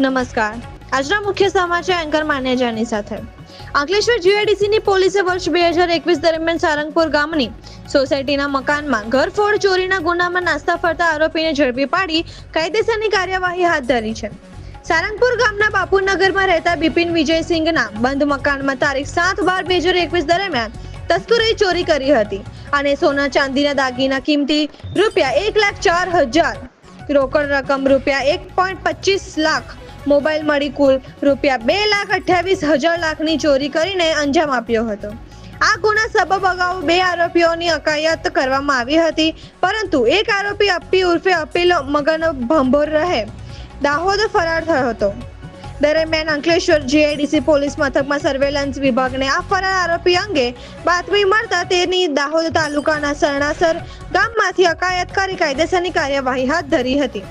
નમસ્કાર. આજના મુખ્ય સમાચાર એન્કર માન્યાજાની સાથે. અંકલેશ્વર જીઆઈડીસીની પોલીસે વર્ષ 2021 દરમિયાન સારંગપુર ગામની સોસાયટીના મકાનમાં ઘરફોડ ચોરીના ગુનામાં નાસ્તા ફરતા આરોપીને ઝડપી પાડી કાયદેસરની કાર્યવાહી હાથ ધરી છે. સારંગપુર ગામના બાપુનગરમાં રહેતા બિપિન વિજયસિંહના બંધ મકાનમાં તારીખ 7/12/2021 દરમિયાન તસ્કરોએ ચોરી કરી હતી અને સોના ચાંદીના દાગીના કિંમતી ₹1,04,000, રોકડ રકમ ₹1.25 લાખ, મોબાઈલ મળી કુલ ₹2,28,000 ચોરી કરીને અંજામ આપ્યો હતો. આ ગુના સબબ અગાઉ 2 આરોપીઓની અટકાયત કરવામાં આવી હતી, પરંતુ એક આરોપી અપ્પી ઉર્ફે અપીલ મગન ભંભોર રહે દાહોદ ફરાર થયો હતો. દરમિયાન અંકલેશ્વર જીઆઈડીસી પોલીસ મથકમાં સર્વેલન્સ વિભાગને આ ફરાર આરોપી અંગે બાતમી મળતા તેની દાહોદ તાલુકાના સરણાસર ગામમાંથી અટકાયત કરી કાયદેસરની કાર્યવાહી હાથ ધરી હતી.